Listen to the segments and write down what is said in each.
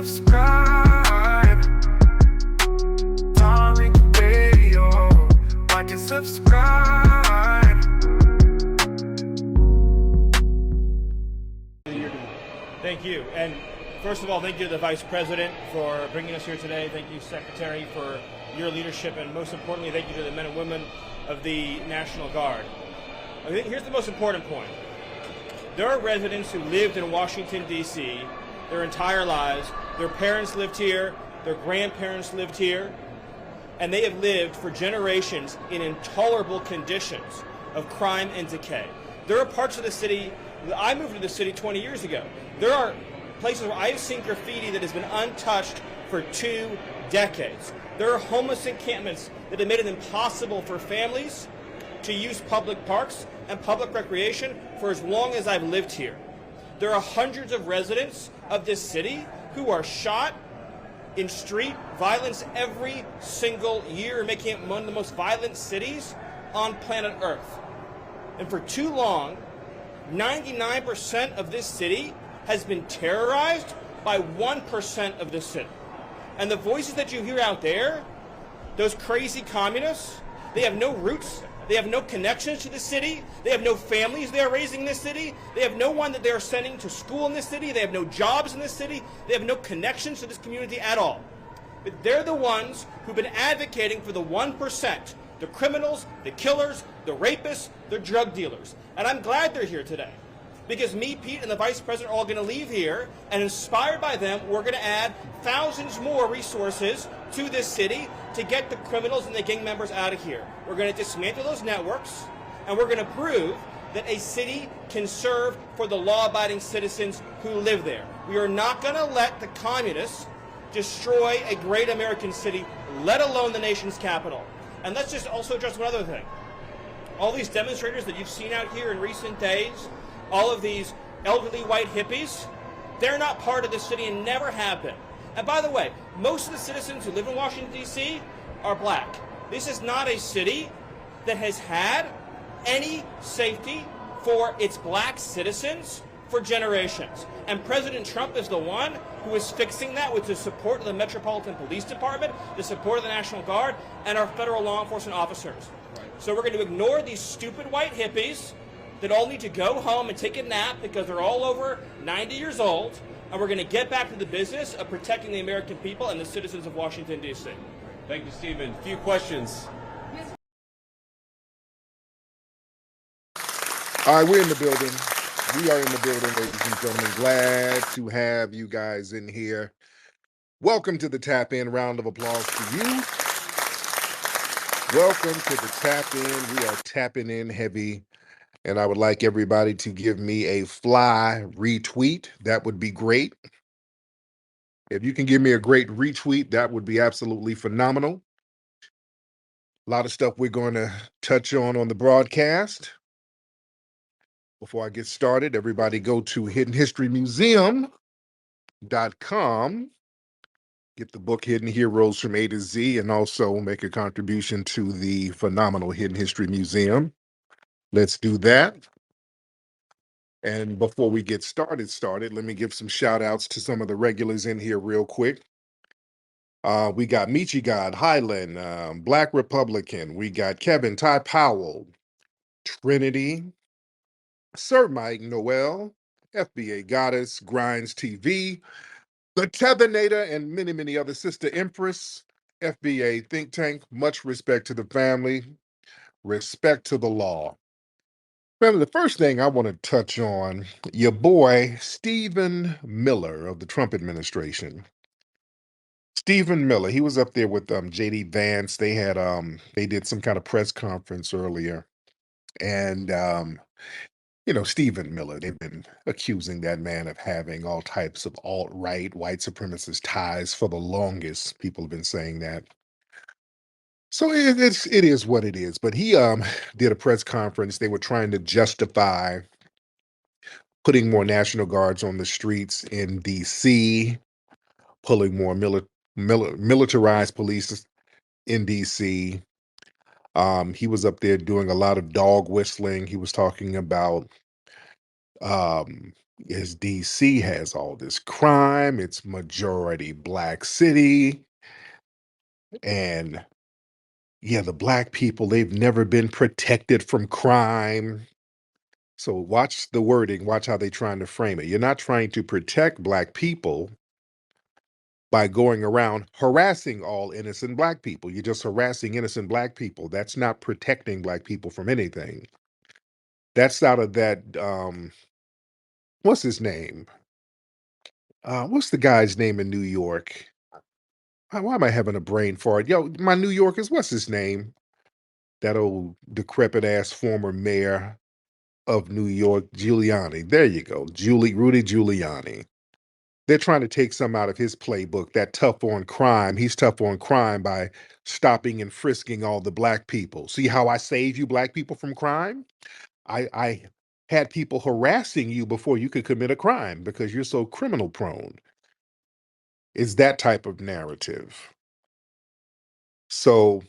subscribe. Tariq Radio. Like and subscribe. Thank you. And first of all, thank you to the Vice President for bringing us here today. Thank you, Secretary, for your leadership. And most importantly, thank you to the men and women of the National Guard. I think here's the most important point. There are residents who lived in Washington, D.C. their entire lives. Their parents lived here. Their grandparents lived here. And they have lived for generations in intolerable conditions of crime and decay. There are parts of the city, I moved to the city 20 years ago. There are places where I've seen graffiti that has been untouched for 2 decades. There are homeless encampments that have made it impossible for families to use public parks and public recreation for as long as I've lived here. There are hundreds of residents of this city who are shot in street violence every single year, making it one of the most violent cities on planet Earth. And for too long, 99% of this city has been terrorized by 1% of the city. And the voices that you hear out there, those crazy communists, they have no roots, they have no connections to the city, they have no families they are raising in this city, they have no one that they are sending to school in this city, they have no jobs in this city, they have no connections to this community at all. But they're the ones who've been advocating for the 1%, the criminals, the killers, the rapists, the drug dealers. And I'm glad they're here today. Because me, Pete, and the Vice President are all going to leave here, and inspired by them, we're going to add thousands more resources to this city to get the criminals and the gang members out of here. We're going to dismantle those networks, and we're going to prove that a city can serve for the law-abiding citizens who live there. We are not going to let the communists destroy a great American city, let alone the nation's capital. And let's just also address one other thing. All these demonstrators that you've seen out here in recent days, all of these elderly white hippies, they're not part of the city and never have been. And by the way, most of the citizens who live in Washington, D.C. are black. This is not a city that has had any safety for its black citizens for generations. And President Trump is the one who is fixing that with the support of the Metropolitan Police Department, the support of the National Guard, and our federal law enforcement officers. So we're going to ignore these stupid white hippies that all need to go home and take a nap because they're all over 90 years old, and we're going to get back to the business of protecting the American people and the citizens of Washington, D.C. Thank you, Stephen. A few questions. All right, we're in the building. We are in the building, ladies and gentlemen. Glad to have you guys in here. Welcome to the Tap In. Round of applause to you. Welcome to the Tap In. We are tapping in heavy. And I would like everybody to give me a fly retweet. That would be great. If you can give me a great retweet, that would be absolutely phenomenal. A lot of stuff we're going to touch on the broadcast. Before I get started, everybody go to hiddenhistorymuseum.com. Get the book Hidden Heroes from A to Z, and also make a contribution to the phenomenal Hidden History Museum. Let's do that. And before we get started, let me give some shout outs to some of the regulars in here real quick. We got Michi God, Highland, Black Republican. We got Kevin, Ty Powell, Trinity, Sir Mike Noel, FBA Goddess, Grinds TV, The Tethanator, and many, many other. Sister Empress, FBA Think Tank. Much respect to the family. Respect to the law. Family, the first thing I want to touch on, your boy, Stephen Miller of the Trump administration. Stephen Miller, he was up there with J.D. Vance. They had they did some kind of press conference earlier. And Stephen Miller, they've been accusing that man of having all types of alt-right, white supremacist ties for the longest. People have been saying that. So it is what it is. But he did a press conference. They were trying to justify putting more National Guards on the streets in D.C., pulling more militarized police in D.C. He was up there doing a lot of dog whistling. He was talking about, As DC has all this crime, it's majority black city, and yeah, the black people, they've never been protected from crime. So watch the wording, watch how they're trying to frame it. You're not trying to protect black people by going around harassing all innocent black people. You're just harassing innocent black people. That's not protecting black people from anything. That's out of that what's his name? What's the guy's name in New York? Why am I having a brain fart? Yo, my New Yorkers, what's his name? That old decrepit ass former mayor of New York, Giuliani. There you go. Rudy Giuliani. They're trying to take some out of his playbook, that tough on crime. He's tough on crime by stopping and frisking all the black people. See how I save you black people from crime? I had people harassing you before you could commit a crime because you're so criminal prone. It's that type of narrative. So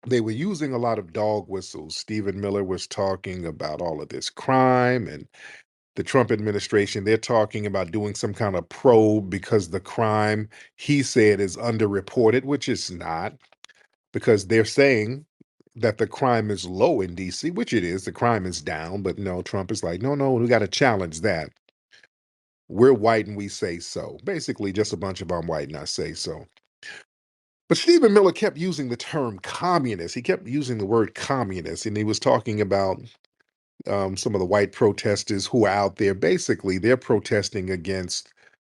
they were using a lot of dog whistles. Stephen Miller was talking about all of this crime, and the Trump administration, they're talking about doing some kind of probe because the crime, he said, is underreported, which is not, because they're saying that the crime is low in DC, which it is. The crime is down, but no, Trump is like, no, we got to challenge that. We're white and we say so. Basically, just a bunch of I'm white and I say so. But Stephen Miller kept using the term communist. He kept using the word communist, and he was talking about some of the white protesters who are out there. Basically, they're protesting against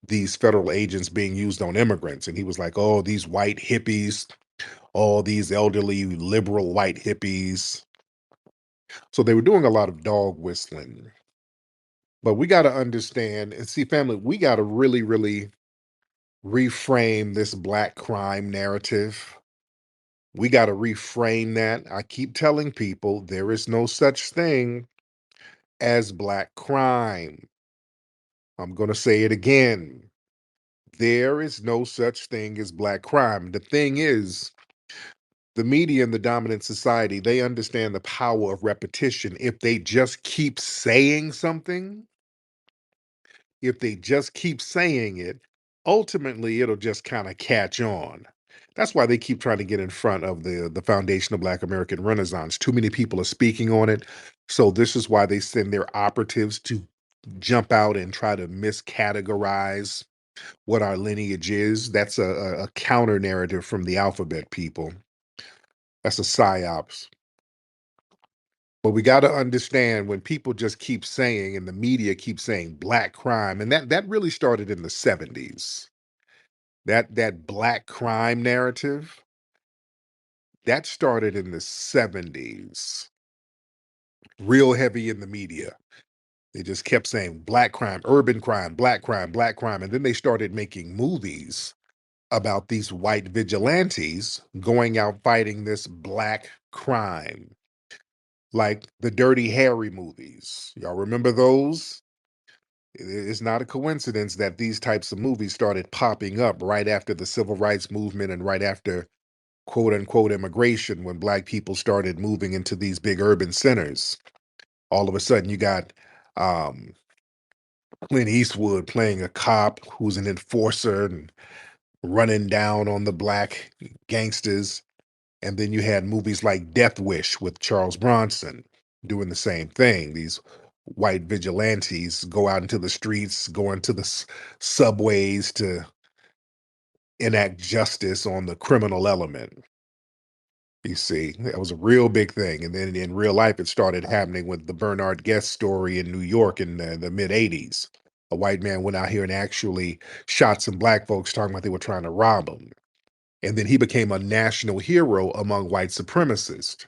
these federal agents being used on immigrants. And he was like, oh, these white hippies, all these elderly liberal white hippies. So they were doing a lot of dog whistling. But we got to understand and see, family, we got to really, really reframe this black crime narrative. We got to reframe that. I keep telling people there is no such thing as black crime. I'm going to say it again. There is no such thing as black crime. The thing is, the media and the dominant society, they understand the power of repetition. If they just keep saying something, if they just keep saying it, ultimately it'll just kind of catch on. That's why they keep trying to get in front of the foundation of Black American Renaissance. Too many people are speaking on it. So this is why they send their operatives to jump out and try to miscategorize what our lineage is. That's a counter narrative from the alphabet people. That's a psyops. But we got to understand when people just keep saying, and the media keeps saying black crime, and that really started in the 70s. That black crime narrative, that started in the 70s. Real heavy in the media. They just kept saying black crime, urban crime, black crime, black crime. And then they started making movies about these white vigilantes going out fighting this black crime, like the Dirty Harry movies. Y'all remember those? It's not a coincidence that these types of movies started popping up right after the civil rights movement and right after quote unquote immigration, when black people started moving into these big urban centers. All of a sudden, you got um, Clint Eastwood playing a cop who's an enforcer and running down on the black gangsters. And then you had movies like Death Wish with Charles Bronson doing the same thing. These white vigilantes go out into the streets, go into the subways to enact justice on the criminal element. You see, that was a real big thing. And then in real life, it started happening with the Bernard Guest story in New York in the mid 80s. A white man went out here and actually shot some black folks talking about they were trying to rob him. And then he became a national hero among white supremacists.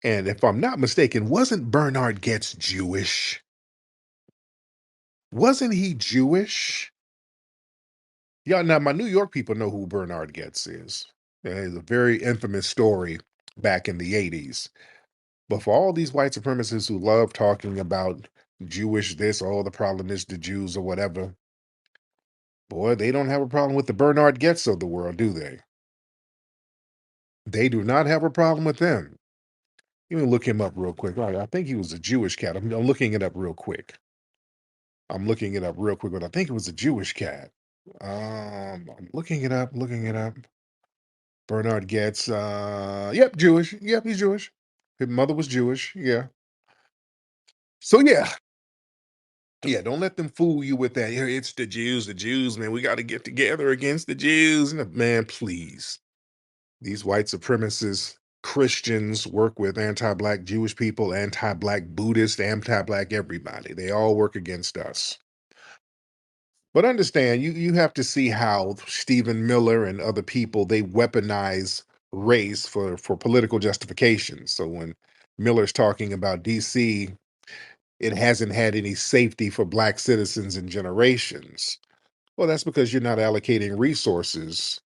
And if I'm not mistaken, wasn't Bernard Getz Jewish? Wasn't he Jewish? Yeah, now my New York people know who Bernard Getz is. It's a very infamous story back in the 80s. But for all these white supremacists who love talking about Jewish this, oh, the problem is the Jews or whatever, boy, they don't have a problem with the Bernard Getz of the world, do they? They do not have a problem with them. Let me look him up real quick. All right, I think he was a Jewish cat. I'm looking it up real quick. I'm looking it up real quick, but I think it was a Jewish cat. I'm looking it up, looking it up. Bernard Getz, yep, Jewish. Yep, he's Jewish. His mother was Jewish. Yeah. So yeah, don't let them fool you with that. Yeah, it's the Jews, man. We got to get together against the Jews. Man, please. These white supremacists, Christians work with anti-black Jewish people, anti-black Buddhists, anti-black everybody. They all work against us. But understand, you have to see how Stephen Miller and other people, they weaponize race for political justification. So when Miller's talking about DC, it hasn't had any safety for black citizens in generations. Well, that's because you're not allocating resources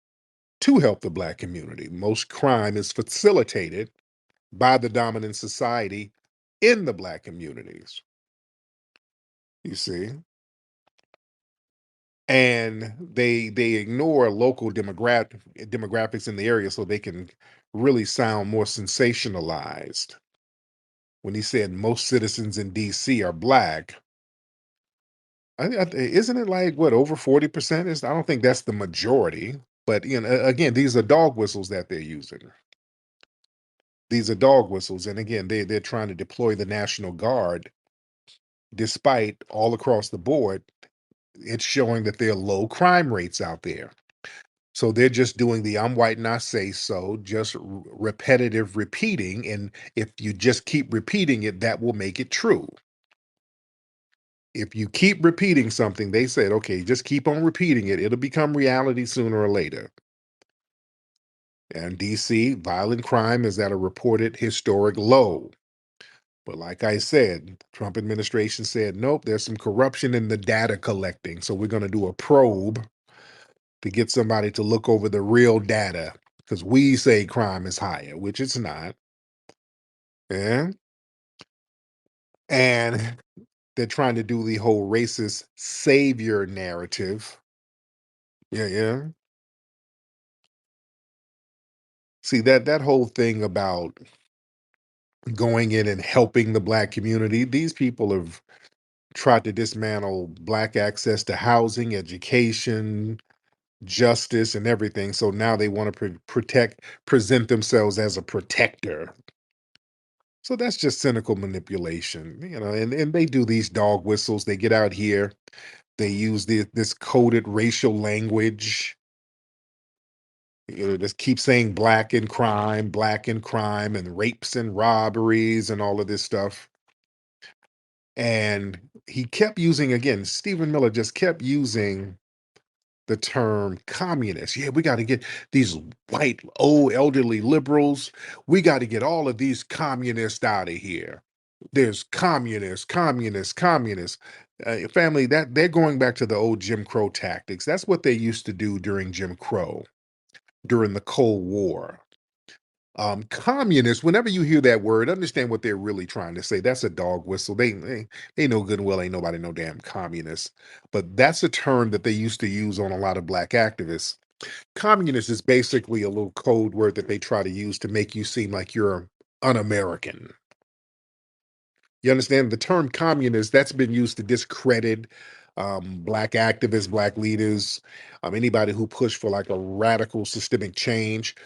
to help the black community. Most crime is facilitated by the dominant society in the black communities, you see. And they ignore local demographics in the area so they can really sound more sensationalized. When he said most citizens in DC are black, isn't it like what, over 40%? Is, I don't think that's the majority, but again, these are dog whistles that they're using. These are dog whistles, and again, they're trying to deploy the National Guard, despite all across the board, it's showing that there are low crime rates out there. So they're just doing the I'm white and I say so, just repetitive repeating. And if you just keep repeating it, that will make it true. If you keep repeating something, they said, okay, just keep on repeating it. It'll become reality sooner or later. And DC, violent crime is at a reported historic low. But like I said, Trump administration said, nope, there's some corruption in the data collecting. So we're going to do a probe to get somebody to look over the real data because we say crime is higher, which it's not. Yeah. And they're trying to do the whole racist savior narrative. Yeah, yeah. See that whole thing about going in and helping the black community, these people have tried to dismantle black access to housing, education, justice, and everything. So now they want to present themselves as a protector. So that's just cynical manipulation, and they do these dog whistles. They get out here, they use this coded racial language, just keep saying black and crime, and rapes and robberies and all of this stuff. And he kept using, again, Stephen Miller just kept using the term communist. Yeah, we got to get these white, old, elderly liberals. We got to get all of these communists out of here. There's communists, communists, communists. Family, that they're going back to the old Jim Crow tactics. That's what they used to do during Jim Crow, during the Cold War. Communists, whenever you hear that word, understand what they're really trying to say. That's a dog whistle. They know good and well ain't nobody no damn communist. But that's a term that they used to use on a lot of black activists. Communist is basically a little code word that they try to use to make you seem like you're un-American. You understand the term communist that's been used to discredit black activists, black leaders, anybody who pushed for like a radical systemic change.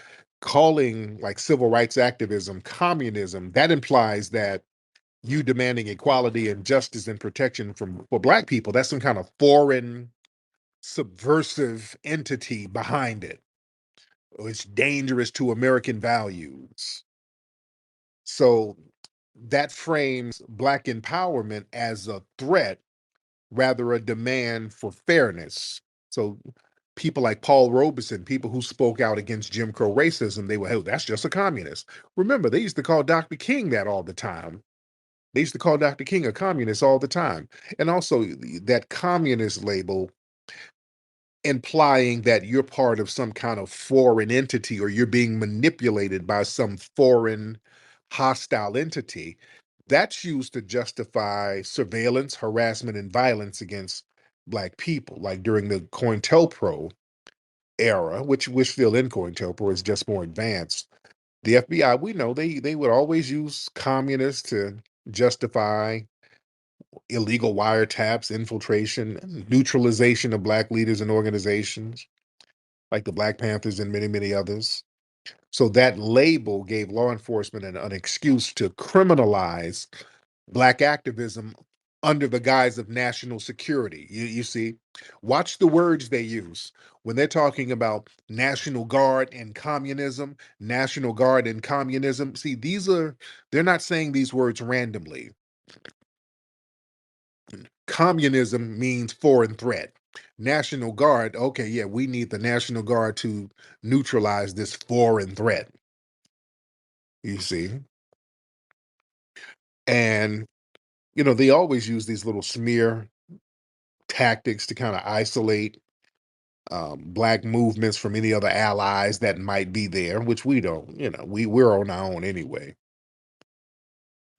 Calling like civil rights activism communism, that implies that you demanding equality and justice and protection for black people, that's some kind of foreign subversive entity behind it. Or it's dangerous to American values. So that frames black empowerment as a threat, rather a demand for fairness. So people like Paul Robeson, people who spoke out against Jim Crow racism, they were, hey, that's just a communist. Remember, they used to call Dr. King that all the time. They used to call Dr. King a communist all the time. And also that communist label implying that you're part of some kind of foreign entity or you're being manipulated by some foreign hostile entity. That's used to justify surveillance, harassment, and violence against black people, like during the COINTELPRO era, which we're still in. COINTELPRO is just more advanced. The FBI, we know they would always use communists to justify illegal wiretaps, infiltration, neutralization of Black leaders and organizations like the Black Panthers and many, many others. So that label gave law enforcement an excuse to criminalize Black activism under the guise of national security. You see, watch the words they use when they're talking about National Guard and communism, National Guard and communism. See, they're not saying these words randomly. Communism means foreign threat. National Guard, okay, yeah, we need the National Guard to neutralize this foreign threat. You see? And, they always use these little smear tactics to kind of isolate Black movements from any other allies that might be there, which we don't, we're on our own anyway.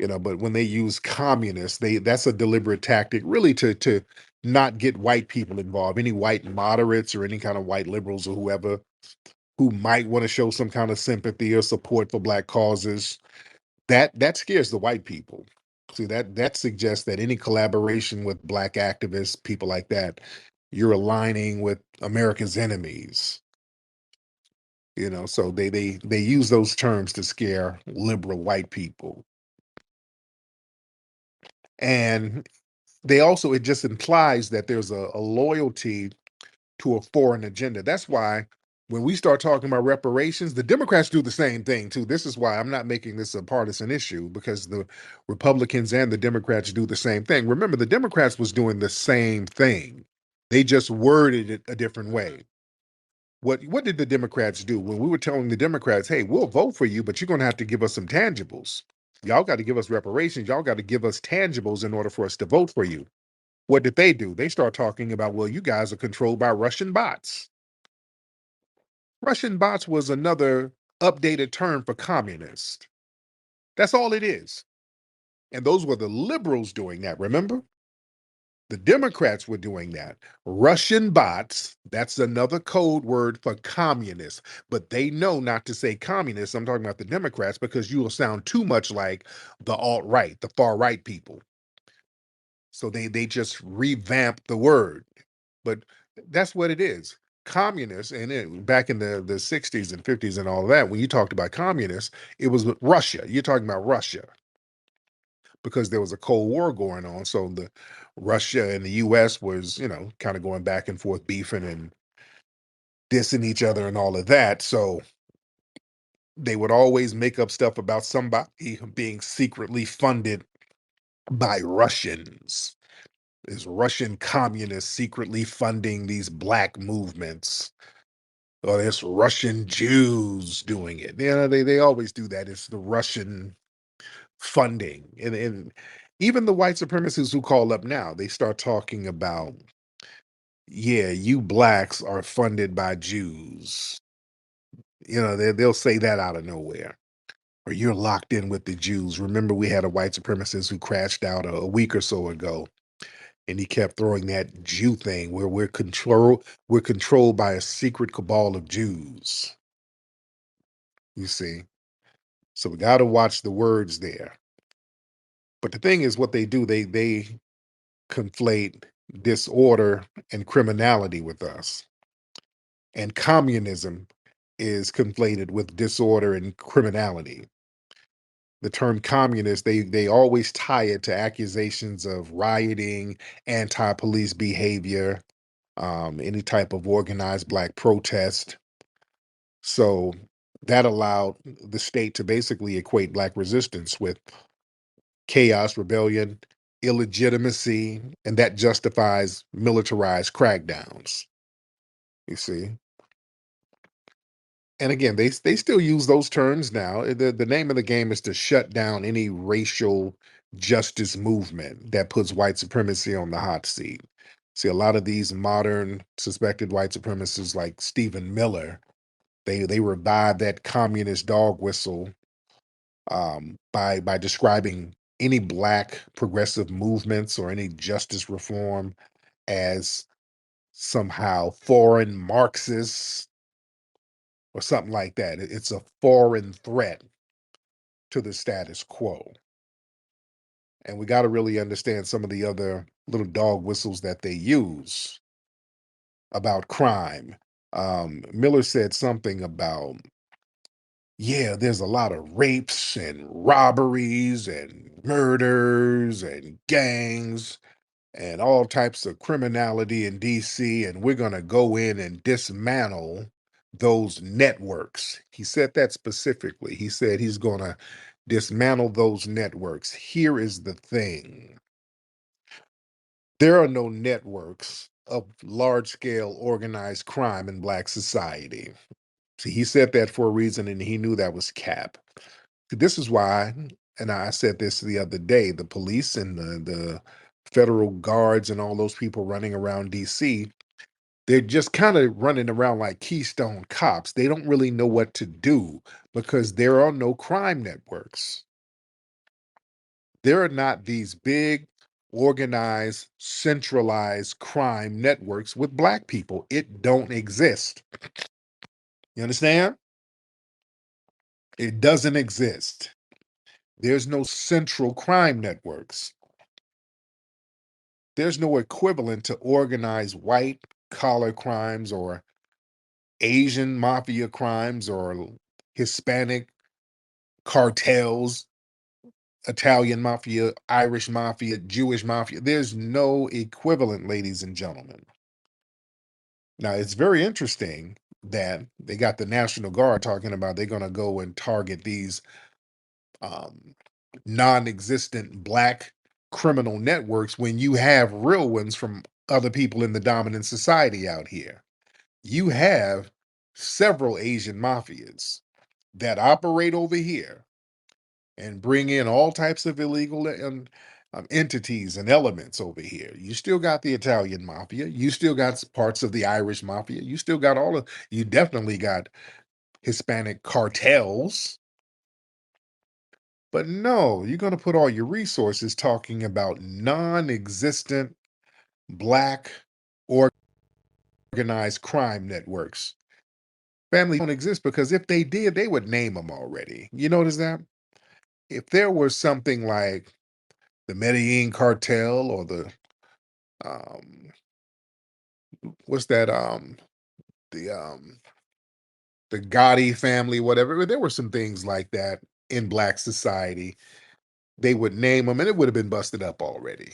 But when they use communists, that's a deliberate tactic really to not get white people involved, any white moderates or any kind of white liberals or whoever who might want to show some kind of sympathy or support for Black causes. That scares the white people. See, that suggests that any collaboration with Black activists, people like that, you're aligning with America's enemies. So they use those terms to scare liberal white people. And it just implies that there's a loyalty to a foreign agenda. That's why when we start talking about reparations, the Democrats do the same thing too. This is why I'm not making this a partisan issue, because the Republicans and the Democrats do the same thing. Remember, the Democrats was doing the same thing. They just worded it a different way. What did the Democrats do when we were telling the Democrats, hey, we'll vote for you, but you're going to have to give us some tangibles. Y'all got to give us reparations. Y'all got to give us tangibles in order for us to vote for you. What did they do? They start talking about, well, you guys are controlled by Russian bots. Russian bots was another updated term for communist. That's all it is. And those were the liberals doing that, remember? The Democrats were doing that. Russian bots, that's another code word for communist. But they know not to say communist. I'm talking about the Democrats, because you will sound too much like the alt-right, the far-right people. So they just revamp the word. But that's what it is. Communists, and back in the 60s and 50s and all that, when you talked about communists, it was with Russia. You're talking about Russia because there was a Cold War going on. So the Russia and the US was, kind of going back and forth, beefing and dissing each other and all of that. So they would always make up stuff about somebody being secretly funded by Russians. Is Russian communists secretly funding these Black movements? Or there's Russian Jews doing it. They always do that. It's the Russian funding. And even the white supremacists who call up now, they start talking about, yeah, you Blacks are funded by Jews. They'll say that out of nowhere. Or you're locked in with the Jews. Remember, we had a white supremacist who crashed out a week or so ago, and he kept throwing that Jew thing where we're controlled by a secret cabal of Jews. You see, so we got to watch the words there. But the thing is, what they do, they conflate disorder and criminality with us, and communism is conflated with disorder and criminality. The term communist, they always tie it to accusations of rioting, anti-police behavior, any type of organized Black protest. So that allowed the state to basically equate Black resistance with chaos, rebellion, illegitimacy, and that justifies militarized crackdowns. You see? And again, they still use those terms now. The name of the game is to shut down any racial justice movement that puts white supremacy on the hot seat. See, a lot of these modern suspected white supremacists like Stephen Miller, they revive that communist dog whistle by describing any Black progressive movements or any justice reform as somehow foreign Marxists or something like that. It's a foreign threat to the status quo. And we got to really understand some of the other little dog whistles that they use about crime. Miller said something about, yeah, there's a lot of rapes and robberies and murders and gangs and all types of criminality in DC, and we're going to go in and dismantle those networks. He said that specifically. He said he's going to dismantle those networks. Here is the thing: there are no networks of large scale organized crime in Black society. See, he said that for a reason, and he knew that was cap. This is why, and I said this the other day, the police and the federal guards and all those people running around DC, they're just kind of running around like Keystone cops. They don't really know what to do because there are no crime networks. There are not these big, organized, centralized crime networks with Black people. It don't exist. You understand? It doesn't exist. There's no central crime networks. There's no equivalent to organized white collar crimes or Asian mafia crimes or Hispanic cartels, Italian mafia, Irish mafia, Jewish mafia. There's no equivalent, ladies and gentlemen. Now, it's very interesting that they got the National Guard talking about they're going to go and target these um, non-existent Black criminal networks when you have real ones from other people in the dominant society out here. You have several Asian mafias that operate over here and bring in all types of illegal entities and elements over here. You still got the Italian mafia. You still got parts of the Irish mafia. You still got you definitely got Hispanic cartels. But no, you're going to put all your resources talking about non existent Black organized crime networks. Family don't exist because if they did, they would name them already. You notice that? If there was something like the Medellin cartel or um, what's that, the, the Gotti family, whatever, there were some things like that in Black society, they would name them and it would have been busted up already.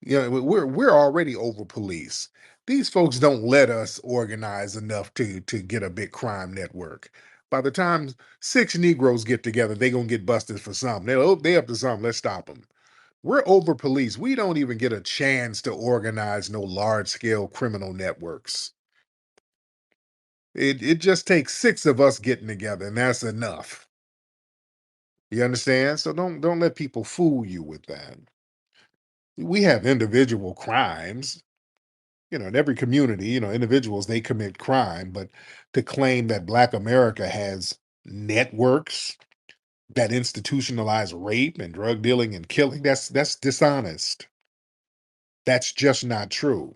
You know, we're already over police. These folks don't let us organize enough to get a big crime network. By the time 6 Negroes get together, they gonna get busted for something. They up to something. Let's stop them. We're over police. We don't even get a chance to organize no large scale criminal networks. It just takes 6 of us getting together, and that's enough. You understand? So don't let people fool you with that. We have individual crimes, in every community, individuals, they commit crime, but to claim that Black America has networks that institutionalize rape and drug dealing and killing, that's dishonest. That's just not true.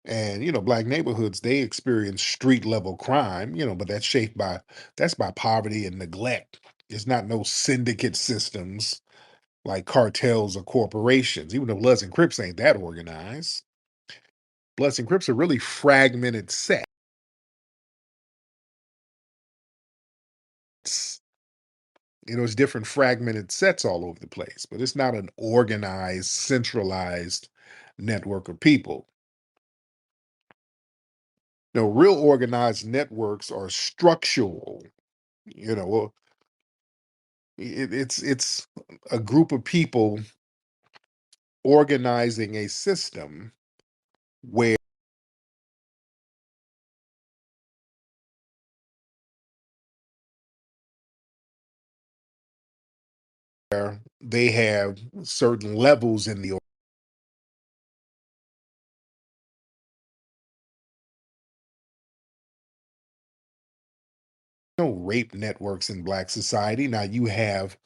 And Black neighborhoods, they experience street level crime, but that's by poverty and neglect. It's not no syndicate systems like cartels or corporations, even though Bloods and Crips ain't that organized. Bloods and Crips are really fragmented sets. It's different fragmented sets all over the place, but it's not an organized, centralized network of people. No, real organized networks are structural. Well, it's a group of people organizing a system where they have certain levels in the no rape networks in Black society. Now you have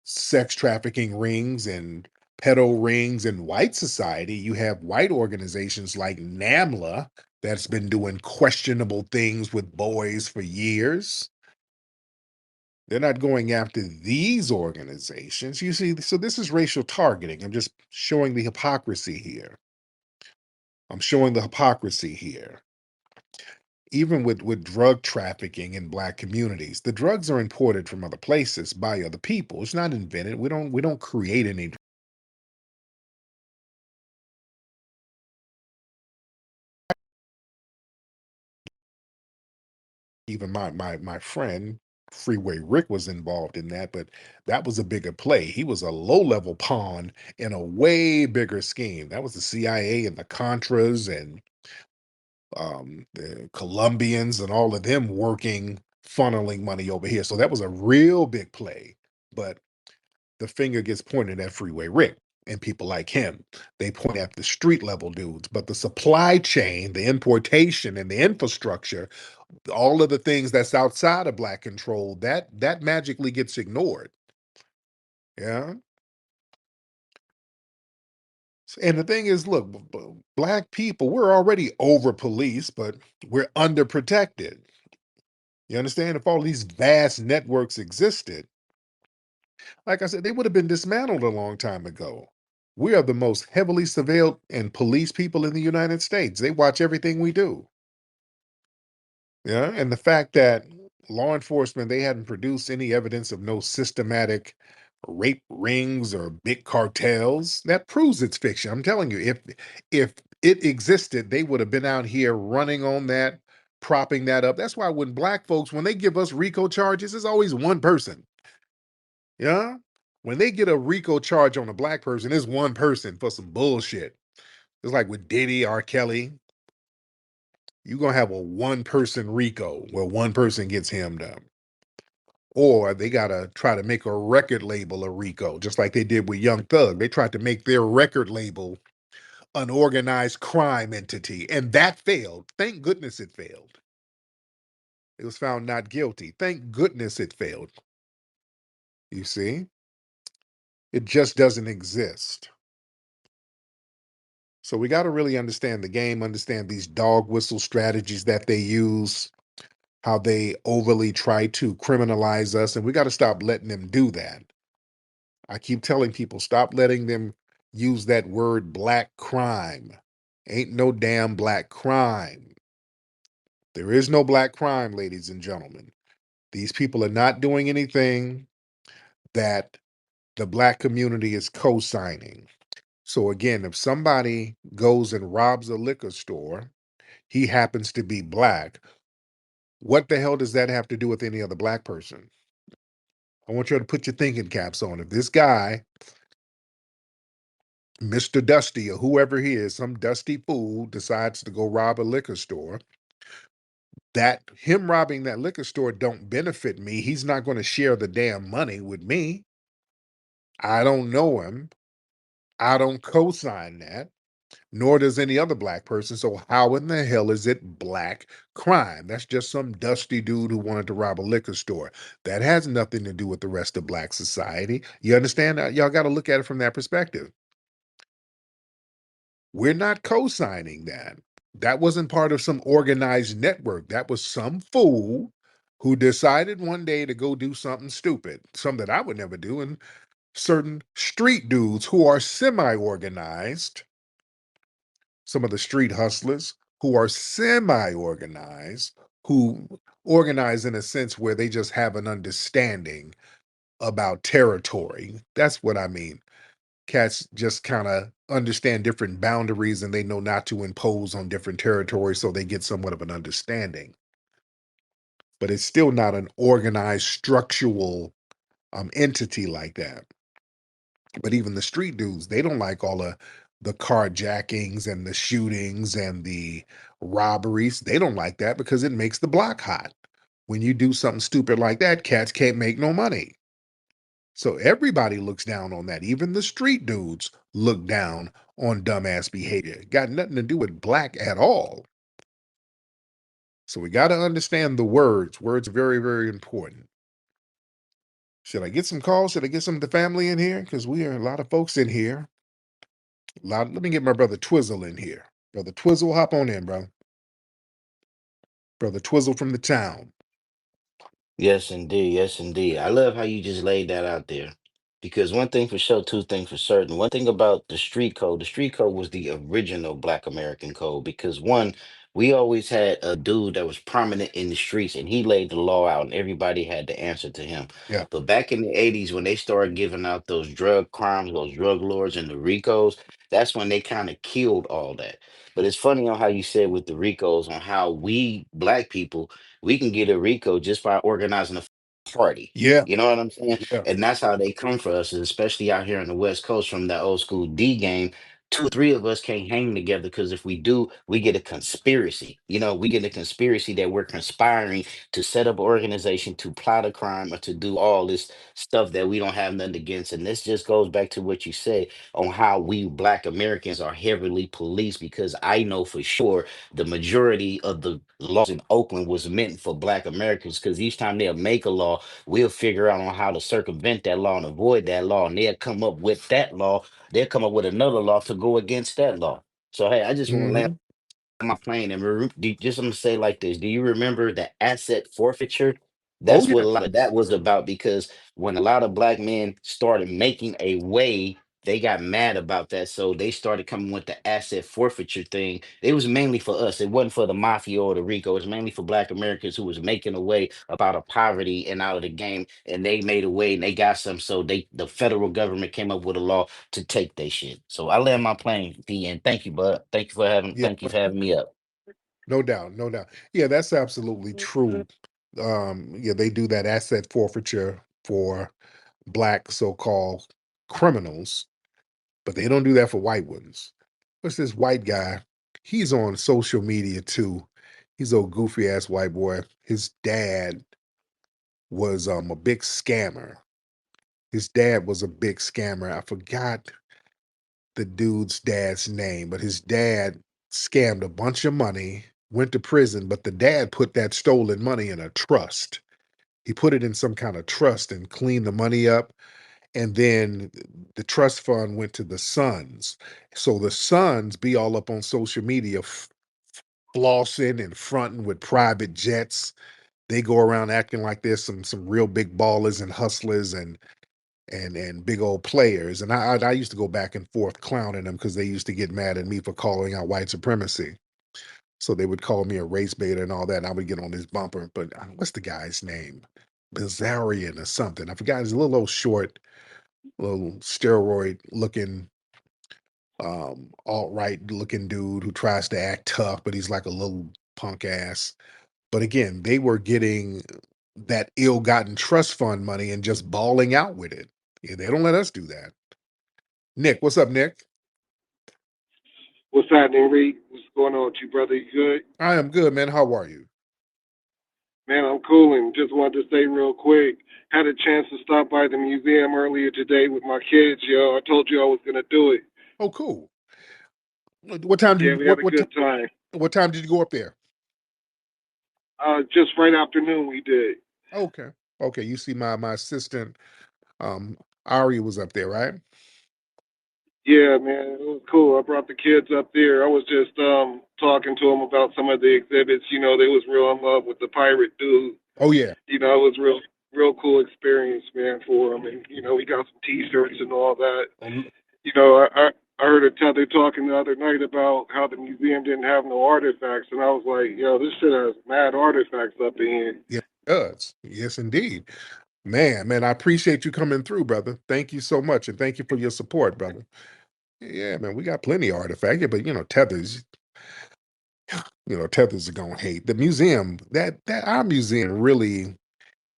sex trafficking rings and pedo rings in white society. You have white organizations like NAMLA that's been doing questionable things with boys for years. They're not going after these organizations. You see, so this is racial targeting. I'm just showing the hypocrisy here. I'm showing the hypocrisy here. Even with drug trafficking in black communities, the drugs are imported from other places by other people. It's not invented. We don't create any. Even my friend Freeway Rick was involved in that, but that was a bigger play. He was a low level pawn in a way bigger scheme. That was the CIA and the Contras and the Colombians and all of them working, funneling money over here. So that was a real big play. But the finger gets pointed at Freeway Rick and people like him. They point at the street level dudes, but the supply chain, the importation, and the infrastructure, all of the things that's outside of black control, that magically gets ignored. Yeah. And the thing is, look, black people, we're already over policed, but we're underprotected. You understand? If all these vast networks existed, like I said, they would have been dismantled a long time ago. We are the most heavily surveilled and policed people in the United States. They watch everything we do. Yeah. And the fact that law enforcement, they hadn't produced any evidence of no systematic rape rings or big cartels, that proves it's fiction. I'm telling you, if it existed, they would have been out here running on that, propping that up. That's why when black folks, when they give us RICO charges, it's always one person. Yeah. When they get a RICO charge on a black person, it's one person for some bullshit. It's like with Diddy, R. Kelly. You're gonna have a one person RICO where one person gets hemmed up. Or they gotta try to make a record label a RICO, just like they did with Young Thug. They tried to make their record label an organized crime entity, and that failed. Thank goodness it failed. It was found not guilty. Thank goodness it failed. You see, it just doesn't exist. So we got to really understand the game, understand these dog whistle strategies that they use, how they overly try to criminalize us, and we got to stop letting them do that. I keep telling people, stop letting them use that word black crime. Ain't no damn black crime. There is no black crime, ladies and gentlemen. These people are not doing anything that the black community is co-signing. So again, if somebody goes and robs a liquor store, he happens to be black, what the hell does that have to do with any other black person? I want you to put your thinking caps on. If this guy, Mr. Dusty or whoever he is, some dusty fool decides to go rob a liquor store, that him robbing that liquor store don't benefit me. He's not going to share the damn money with me. I don't know him. I don't co-sign that, nor does any other black person. So how in the hell is it black crime? That's just some dusty dude who wanted to rob a liquor store. That has nothing to do with the rest of black society. You understand? Y'all got to look at it from that perspective. We're not co-signing that. That wasn't part of some organized network. That was some fool who decided one day to go do something stupid, something that I would never do. And certain street dudes who are semi-organized, some of the street hustlers who are semi-organized, who organize in a sense where they just have an understanding about territory. That's what I mean. Cats just kind of understand different boundaries and they know not to impose on different territories, so they get somewhat of an understanding. But it's still not an organized structural entity like that. But even the street dudes, they don't like all of the carjackings and the shootings and the robberies. They don't like that because it makes the block hot. When you do something stupid like that, cats can't make no money. So everybody looks down on that. Even the street dudes look down on dumbass behavior. Got nothing to do with black at all. So we got to understand the words. Words are very, very important. Should I get some calls? Should I get some of the family in here? Because we are a lot of folks in here. Let me get my brother Twizzle in here. Brother Twizzle, hop on in, bro. Brother Twizzle from the town. Yes, indeed. Yes, indeed. I love how you just laid that out there. Because one thing for sure, two things for certain. One thing about the street code was the original Black American code. Because one, we always had a dude that was prominent in the streets and he laid the law out and everybody had to answer to him. Yeah. But back in the 80s, when they started giving out those drug crimes, those drug lords and the RICOs, that's when they kind of killed all that. But it's funny on how you said with the RICOs on how we black people we can get a RICO just by organizing a party. Yeah. You know what I'm saying? Yeah. And that's how they come for us, especially out here on the West Coast from that old school D game. Two or three of us can't hang together because if we do, we get a conspiracy. We get a conspiracy that we're conspiring to set up an organization to plot a crime or to do all this stuff that we don't have nothing against. And this just goes back to what you said on how we Black Americans are heavily policed because I know for sure the majority of the laws in Oakland was meant for Black Americans because each time they'll make a law, we'll figure out on how to circumvent that law and avoid that law, and they'll come up with that law. They'll come up with another law to go against that law. So hey, I just want to land Hmm. my plane and just I'm gonna say like this. Do you remember the asset forfeiture? Oh That's what yeah. a lot of that was about because when a lot of black men started making a way, they got mad about that. So they started coming with the asset forfeiture thing. It was mainly for us. It wasn't for the mafia or the RICO. It was mainly for black Americans who was making a way up out of poverty and out of the game. And they made a way and they got some. So the federal government came up with a law to take their shit. So I land my plane, D, and thank you, bud. Yeah. Thank you for having me up. No doubt. No doubt. Yeah, that's absolutely true. Yeah, they do that asset forfeiture for black so-called criminals, but they don't do that for white ones. What's this white guy? He's on social media too. He's a goofy ass white boy. His dad was a big scammer. His dad was a big scammer. I forgot the dude's dad's name, but his dad scammed a bunch of money, went to prison, but the dad put that stolen money in a trust. He put it in some kind of trust and cleaned the money up. And then the trust fund went to the sons. So the sons be all up on social media, flossing and fronting with private jets. They go around acting like there's some real big ballers and hustlers and big old players. And I used to go back and forth clowning them because they used to get mad at me for calling out white supremacy. So they would call me a race baiter and all that. And I would get on this bumper. But what's the guy's name? Bizarrian or something. I forgot. He's a little old short, little steroid looking, alt right looking dude who tries to act tough, but he's like a little punk ass. But again, they were getting that ill-gotten trust fund money and just balling out with it. Yeah, they don't let us do that. Nick, what's up, Nick? What's happening, Reed? What's going on with you, brother? You good? I am good, man. How are you? Man, I'm cooling. Just wanted to say real quick. Had a chance to stop by the museum earlier today with my kids, yo. I told you I was gonna do it. Oh, cool. What time did Yeah, you we had a good what time. what time did you go up there? Just right afternoon we did. Okay. Okay. You see my assistant, um, Ari was up there, right? Yeah, man, it was cool. I brought the kids up there. I was just talking to them about some of the exhibits. You know, they was real in love with the pirate dude. Oh yeah. You know, it was real cool experience, man, for them. And you know, we got some T-shirts and all that. Oh, You know, I heard a Tether talking the other night about how the museum didn't have no artifacts, and I was like, yo, this shit has mad artifacts up in here. yeah, it does. Yes, indeed. Man, I appreciate you coming through, brother. Thank you so much, and thank you for your support, brother. Yeah, man, we got plenty of artifacts. Yeah, but tethers are gonna hate the museum. That our museum really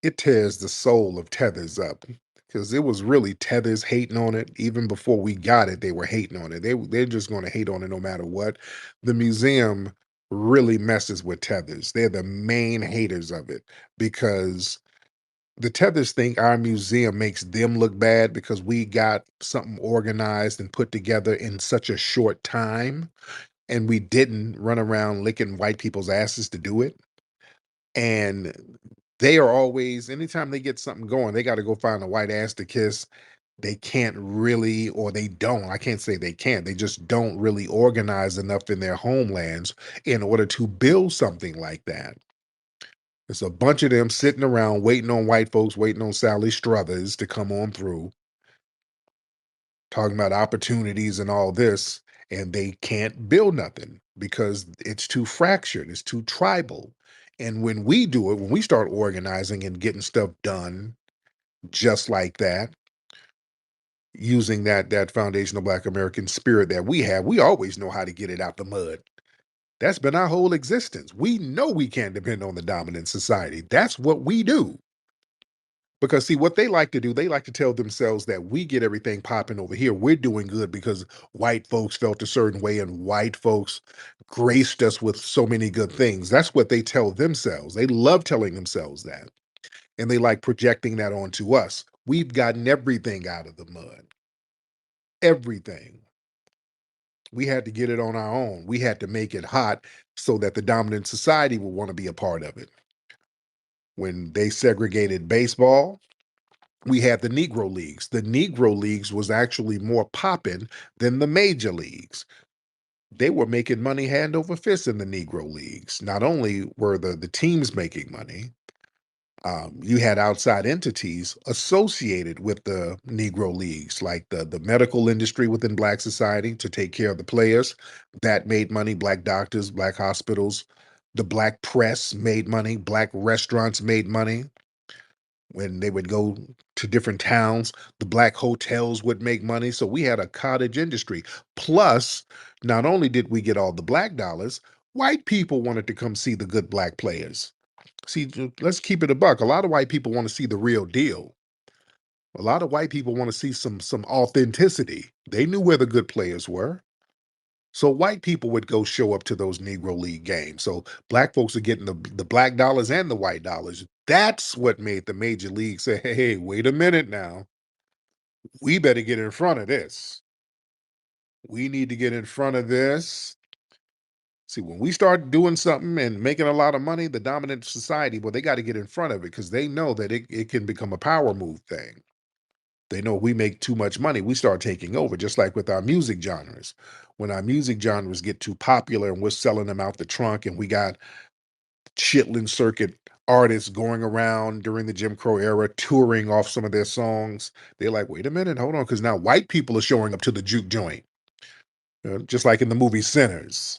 it tears the soul of tethers up because it was really tethers hating on it even before we got it. They were hating on it. They're just going to hate on it no matter what. The museum really messes with tethers. They're the main haters of it because the tethers think our museum makes them look bad because we got something organized and put together in such a short time and we didn't run around licking white people's asses to do it. And they are always, anytime they get something going, they got to go find a white ass to kiss. They can't really, or they don't. I can't say they can't. They just don't really organize enough in their homelands in order to build something like that. It's a bunch of them sitting around waiting on white folks, waiting on Sally Struthers to come on through, talking about opportunities and all this, and they can't build nothing because it's too fractured, it's too tribal. And when we do it, when we start organizing and getting stuff done just like that, using that foundational Black American spirit that we have, we always know how to get it out the mud. That's been our whole existence. We know we can't depend on the dominant society. That's what we do. Because see, what they like to do, they like to tell themselves that we get everything popping over here. We're doing good because white folks felt a certain way and white folks graced us with so many good things. That's what they tell themselves. They love telling themselves that. And they like projecting that onto us. We've gotten everything out of the mud. Everything. We had to get it on our own. We had to make it hot so that the dominant society would want to be a part of it. When they segregated baseball, we had the Negro Leagues. The Negro Leagues was actually more popping than the major leagues. They were making money hand over fist in the Negro Leagues. Not only were the teams making money, you had outside entities associated with the Negro Leagues, like the medical industry within Black society to take care of the players. That made money. Black doctors, Black hospitals, the Black press made money. Black restaurants made money. When they would go to different towns, the Black hotels would make money. So we had a cottage industry. Plus, not only did we get all the Black dollars, white people wanted to come see the good Black players. See, let's keep it a buck. A lot of white people want to see the real deal. A lot of white people want to see some authenticity. They knew where the good players were. So white people would go show up to those Negro League games. So Black folks are getting the Black dollars and the white dollars. That's what made the major league say, hey, wait a minute now. We better get in front of this. We need to get in front of this. See, when we start doing something and making a lot of money, the dominant society, well, they got to get in front of it because they know that it can become a power move thing. They know we make too much money, we start taking over, just like with our music genres. When our music genres get too popular and we're selling them out the trunk, and we got chitlin circuit artists going around during the Jim Crow era, touring off some of their songs, they're like, wait a minute, hold on, because now white people are showing up to the juke joint, just like in the movie Sinners.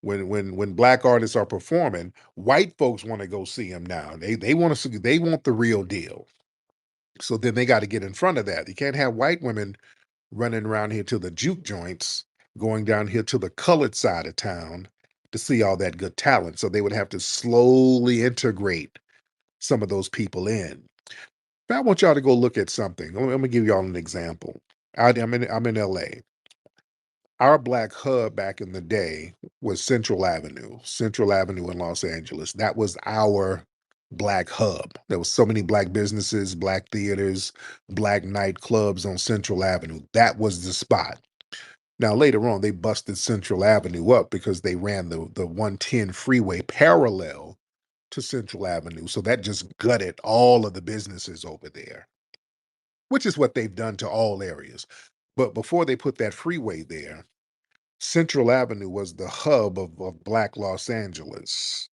When Black artists are performing, white folks want to go see them now. They want to see, they want the real deal. So then they got to get in front of that. You can't have white women running around here to the juke joints, going down here to the colored side of town to see all that good talent. So they would have to slowly integrate some of those people in. But I want y'all to go look at something. Let me give y'all an example. I'm in LA. Our Black hub back in the day was Central Avenue in Los Angeles. That was our Black hub. There was so many Black businesses, Black theaters, Black nightclubs on Central Avenue. That was the spot. Now, later on, they busted Central Avenue up because they ran the 110 freeway parallel to Central Avenue. So that just gutted all of the businesses over there, which is what they've done to all areas. But before they put that freeway there, Central Avenue was the hub of Black Los Angeles.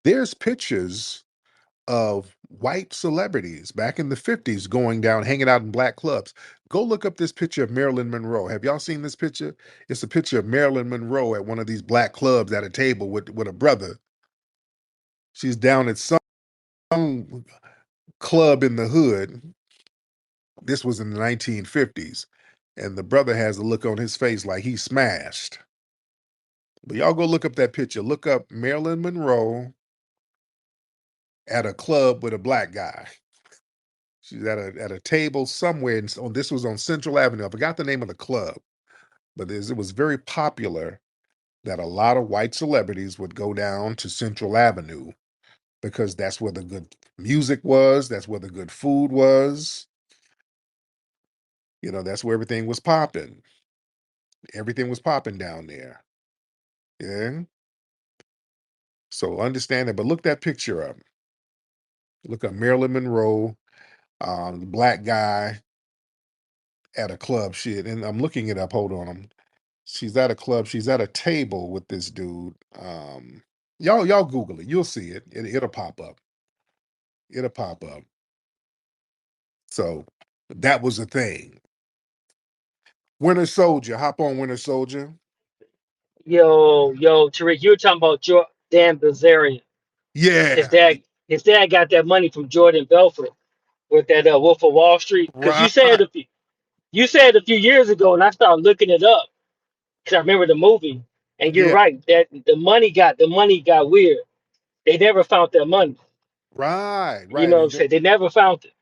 There's pictures of white celebrities back in the 50s going down, hanging out in Black clubs. Go look up this picture of Marilyn Monroe. Have y'all seen this picture? It's a picture of Marilyn Monroe at one of these Black clubs at a table with a brother. She's down at some club in the hood. This was in the 1950s. And the brother has a look on his face like he's smashed. But y'all go look up that picture. Look up Marilyn Monroe at a club with a Black guy. She's at a table somewhere. This was on Central Avenue. I forgot the name of the club, but it was very popular that a lot of white celebrities would go down to Central Avenue because that's where the good music was. That's where the good food was. That's where everything was popping. Everything was popping down there. Yeah. So understand that. But look that picture up. Look up Marilyn Monroe, the Black guy at a club. Shit, and I'm looking it up. Hold on. She's at a club. She's at a table with this dude. Y'all Google it. You'll see it. It'll pop up. It'll pop up. So that was a thing. Winter Soldier. Hop on, Winter Soldier. Yo, Tariq, you were talking about Dan Bilzerian. His Yeah. dad, his dad got that money from Jordan Belfort with that Wolf of Wall Street. Because Right. you said a few years ago, and I started looking it up because I remember the movie. And you're Yeah. right that the money got weird. They never found their money. Right. You Right. know what I'm And then, saying? They never found it.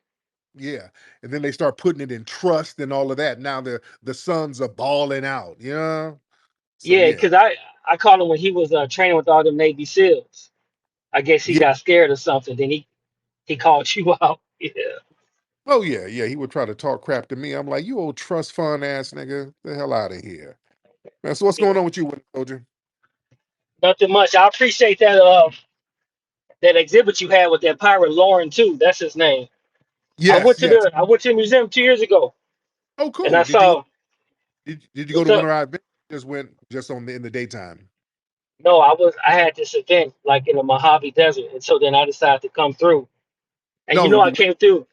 yeah. And then they start putting it in trust and all of that. Now the sons are balling out. Yeah. So Yeah, yeah. because I called him when he was training with all the Navy SEALs. I guess he Yeah. got scared or something. Then he called you out. Yeah. Oh yeah, yeah. He would try to talk crap to me. I'm like, you old trust fund ass nigga, the hell out of here. Man, so what's Yeah. going on with you, Winter Soldier? Nothing much. I appreciate that exhibit you had with that pirate Lauren too. That's his name. I went Yes, to yes. the museum 2 years ago, Oh, and I cool. saw Did you go what's to one up. of our events? Just went just on in the daytime. No, I had this event like in the Mojave Desert, and so then I decided to come through. And No, I came through.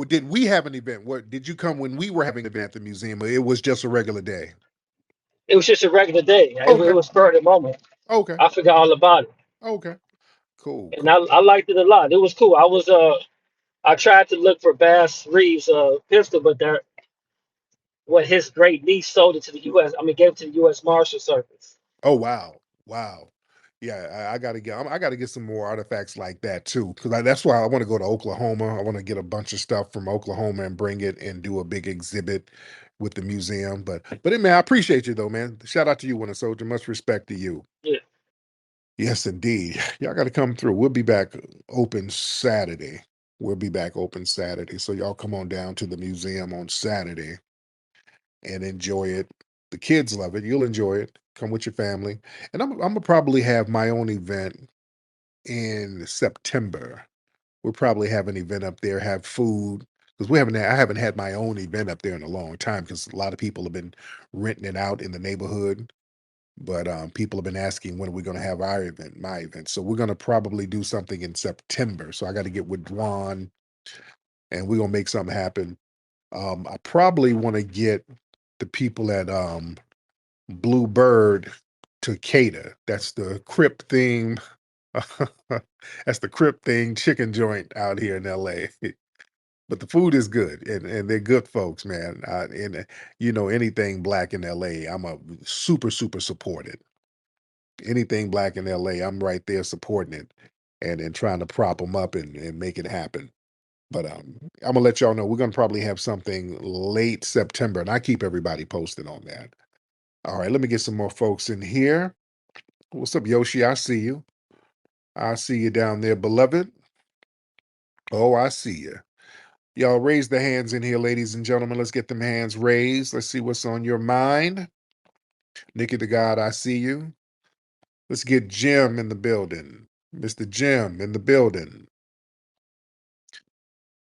did we have an event? What did you come when we were having an event at the museum? Or it was just a regular day. It was just a regular day. It Okay, was spur of the moment. okay, I forgot all about it, okay. Cool, and cool. I liked it a lot. It was cool. I tried to look for Bass Reeves' pistol, but his great niece sold it to the U.S. I mean, gave it to the U.S. Marshal Service. Oh wow, wow. Yeah, I gotta get some more artifacts like that too, because that's why I want to go to Oklahoma. I want to get a bunch of stuff from Oklahoma and bring it and do a big exhibit with the museum. But man, I appreciate you though, man. Shout out to you, Winter Soldier. Much respect to you. Yeah, Yes, indeed. Y'all got to come through. We'll be back open Saturday. We'll be back open Saturday. So y'all come on down to the museum on Saturday and enjoy it. The kids love it. You'll enjoy it. Come with your family. And I'm gonna probably have my own event in September. We'll probably have an event up there, have food. Because I haven't had my own event up there in a long time because a lot of people have been renting it out in the neighborhood. But people have been asking when are we going to have our event, my event. So we're going to probably do something in September. So I got to get with Dwan and we're going to make something happen. I probably want to get the people at Blue Bird to cater. That's the Crip theme. That's the Crip thing chicken joint out here in LA. But the food is good and they're good folks, man. And anything black in LA, I'm a super supported. Anything black in LA, I'm right there supporting it and trying to prop them up and make it happen. But I'm gonna let y'all know we're gonna probably have something late September, and I keep everybody posted on that. All right, let me get some more folks in here. What's up, Yoshi? I see you. I see you down there, beloved. Oh, I see you. Y'all raise the hands in here, ladies and gentlemen. Let's get them hands raised. Let's see what's on your mind. Nikki the God, I see you. Let's get Jim in the building. Mr. Jim in the building.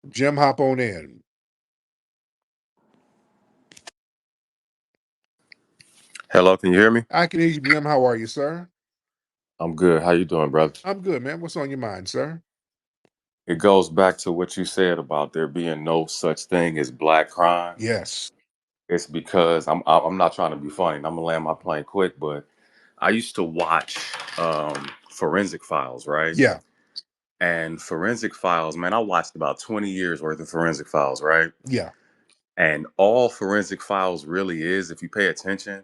Jim, hop on in. Hello, can you hear me? I can hear you, Jim. How are you, sir? I'm good. How you doing, brother? I'm good, man. What's on your mind, sir? It goes back to what you said about there being no such thing as black crime. Yes. It's because I'm not trying to be funny. And I'm gonna land my plane quick, but I used to watch Forensic Files, right? Yeah. And Forensic Files, man, I watched about 20 years worth of Forensic Files, right? Yeah. And all Forensic Files really is, if you pay attention,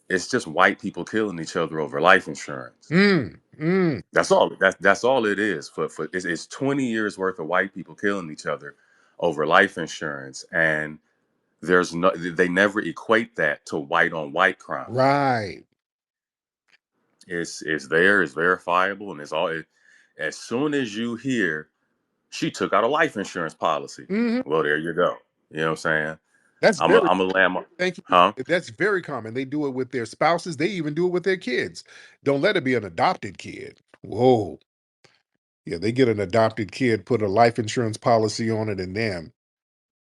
it's just white people killing each other over life insurance. Mm. Mm. That's all. That's all it is. For it's 20 years worth of white people killing each other over life insurance, and they never equate that to white on white crime. Right. It's there, it's verifiable, and as soon as you hear she took out a life insurance policy, Hmm. well, there you go. You know what I'm saying? That's I'm a very I'm a lamb. thank you. Huh? That's very common. They do it with their spouses. They even do it with their kids. Don't let it be an adopted kid. Whoa. Yeah, they get an adopted kid, put a life insurance policy on it, and damn,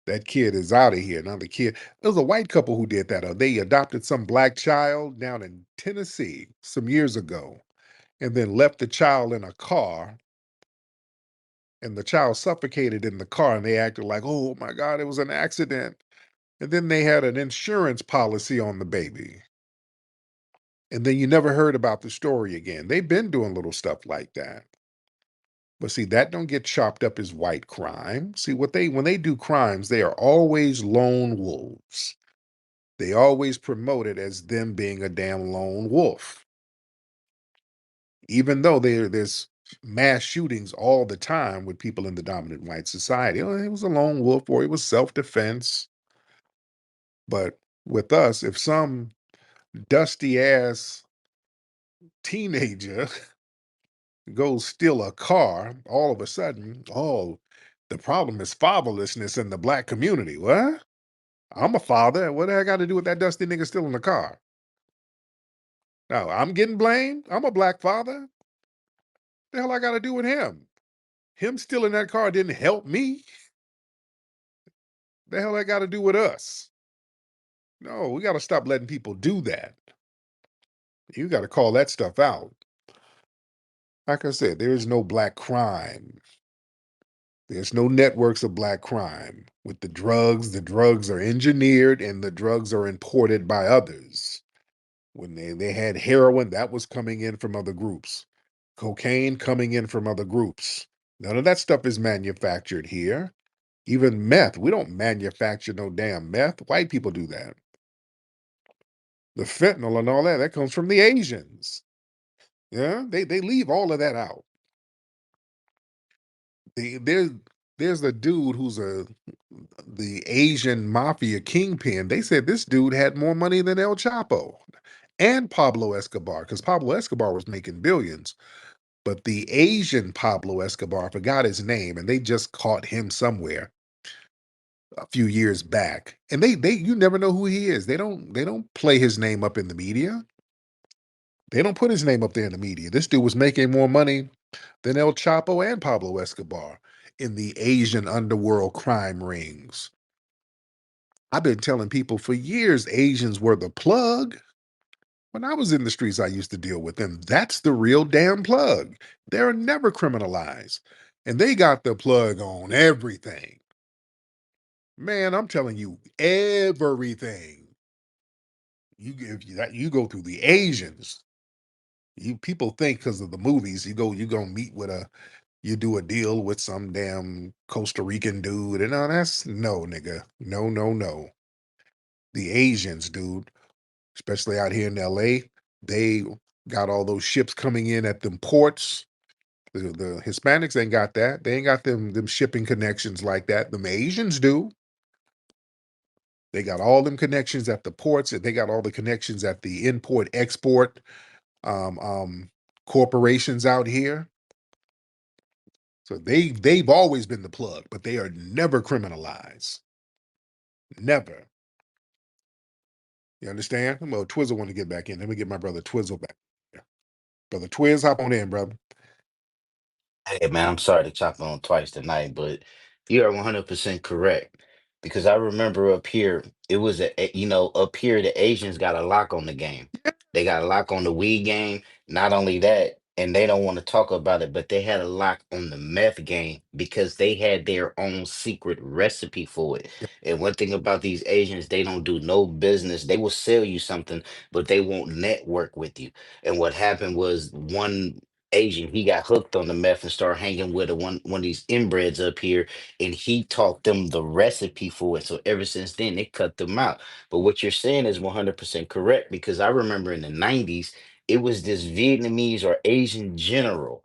that kid is out of here. Now the kid, there was a white couple who did that. They adopted some black child down in Tennessee some years ago. and then left the child in a car, and the child suffocated in the car, and they acted like, oh my God, it was an accident. And then they had an insurance policy on the baby. And then you never heard about the story again. They've been doing little stuff like that. But see, that don't get chopped up as white crime. See, when they do crimes, they are always lone wolves. They always promote it as them being a damn lone wolf. Even though there's mass shootings all the time with people in the dominant white society. Oh, he was a lone wolf or it was self-defense. But with us, if some dusty ass teenager goes steal a car, all of a sudden, oh, the problem is fatherlessness in the black community. What? I'm a father. What the heck got to do with that dusty nigga stealing the car? Now, I'm getting blamed. I'm a black father. The hell I got to do with him? Him stealing that car didn't help me. The hell I got to do with us? No, we got to stop letting people do that. You got to call that stuff out. Like I said, there is no black crime. There's no networks of black crime. With the drugs are engineered and the drugs are imported by others. When they had heroin, that was coming in from other groups. Cocaine coming in from other groups. None of that stuff is manufactured here. Even meth, we don't manufacture no damn meth. White people do that. The fentanyl and all that, that comes from the Asians. Yeah, they leave all of that out. There's the dude who's the Asian mafia kingpin. They said this dude had more money than El Chapo and Pablo Escobar, because Pablo Escobar was making billions. But the Asian Pablo Escobar, I forgot his name, and they just caught him somewhere a few years back. And they you never know who he is. They don't play his name up in the media. They don't put his name up there in the media. This dude was making more money than El Chapo and Pablo Escobar in the Asian underworld crime rings. I've been telling people for years Asians were the plug. When I was in the streets, I used to deal with them. That's the real damn plug. They're never criminalized. And they got the plug on everything. Man, I'm telling you, everything. You go through the Asians. People think because of the movies, you go meet with you do a deal with some damn Costa Rican dude. And that's no, nigga. No, no, no. The Asians, dude, especially out here in LA, they got all those ships coming in at them ports. The Hispanics ain't got that. They ain't got them shipping connections like that. Them Asians do. They got all them connections at the ports, and they got all the connections at the import export um, um, corporations out here. So they've always been the plug, but they are never criminalized. Never. You understand? Well, Twizzle want to get back in. Let me get my brother Twizzle back. Brother Twiz, hop on in, brother. Hey man, I'm sorry to chop on twice tonight, but you are 100% correct. Because I remember up here, it was up here the Asians got a lock on the game. They got a lock on the weed game. Not only that, and they don't want to talk about it, but they had a lock on the meth game because they had their own secret recipe for it. And one thing about these Asians, they don't do no business. They will sell you something, but they won't network with you. And what happened was one Asian, he got hooked on the meth and started hanging with one of these inbreds up here, and he taught them the recipe for it. So ever since then, they cut them out. But what you're saying is 100% correct because I remember in the 90s, it was this Vietnamese or Asian general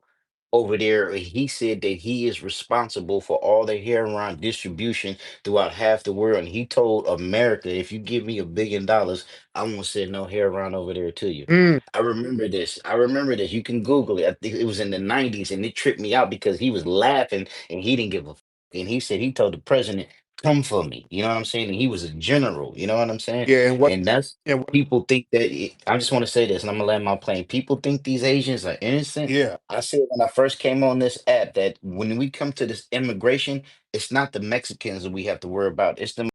over there. He said that he is responsible for all the heroin distribution throughout half the world. And he told America, if you give me $1 billion, I won't send no heroin over there to you. Mm, I remember this. I remember this. You can Google it. I think it was in the 90s, and it tripped me out because he was laughing and he didn't give a f- and he said he told the president, come for me. You know what I'm saying? And he was a general, you know what I'm saying? yeah, and what And that's and what people think that I just want to say this and I'm gonna land my plane. People think these Asians are innocent. yeah. I said when I first came on this app that when we come to this immigration, it's not the Mexicans that we have to worry about. It's the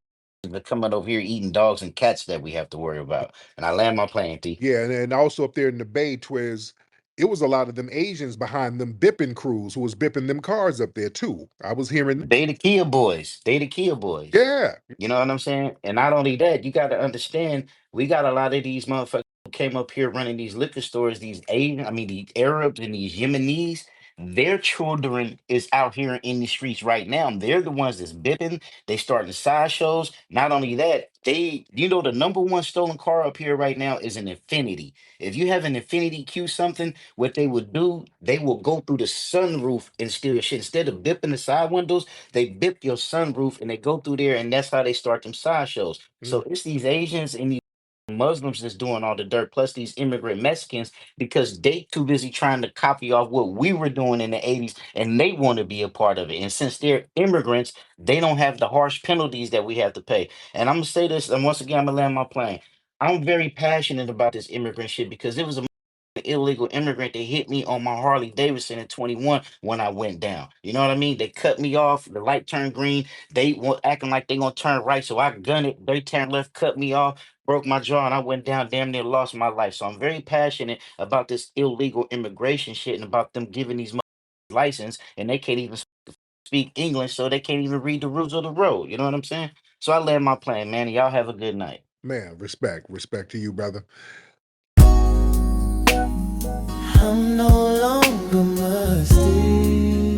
that coming over here eating dogs and cats that we have to worry about. And I land my plane, T. Yeah, and also up there in the Bay, Twiz, it was a lot of them Asians behind them bipping crews who was bipping them cars up there too. I was hearing, They the Kia boys. They the Kia boys. yeah, You know what I'm saying? And not only that, you got to understand, we got a lot of these motherfuckers who came up here running these liquor stores, these Asian, I mean, these Arabs and these Yemenis. Their children is out here in the streets right now. They're the ones that's bipping. They starting sideshows. Not only that, the number one stolen car up here right now is an Infinity. If you have an Infinity Q something, what they would do, they will go through the sunroof and steal your shit. Instead of bipping the side windows, they bip your sunroof and they go through there, and that's how they start them sideshows. So mm, it's these Asians and these Muslims that's doing all the dirt, plus these immigrant Mexicans, because they too busy trying to copy off what we were doing in the 80s, and they want to be a part of it. And since they're immigrants, they don't have the harsh penalties that we have to pay. And I'm gonna say this, and once again, I'm gonna land my plane. I'm very passionate about this immigrant shit because it was a illegal immigrant that hit me on my Harley Davidson in 21 when I went down. You know what I mean? They cut me off. The light turned green. They were acting like they gonna turn right, so I gunned it. They turned left, cut me off, broke my jaw, and I went down, damn near lost my life. So I'm very passionate about this illegal immigration shit and about them giving these license and they can't even speak English, so they can't even read the rules of the road. You know what I'm saying? So I land my plane, man. And y'all have a good night. man, respect to you, brother. I'm no longer musty.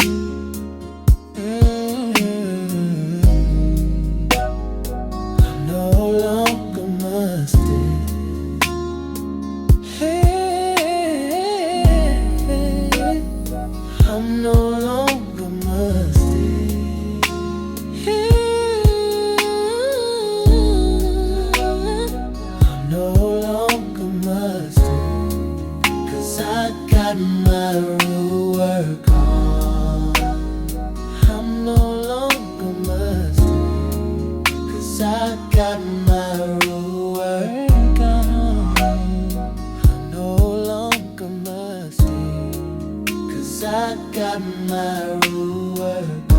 I'm no longer musty. Hey, I'm no longer musty. Hey, I'm no longer musty. 'Cause I got my real work on. I'm no longer musty. 'Cause I got my real work on. I'm no longer musty. 'Cause I got my real work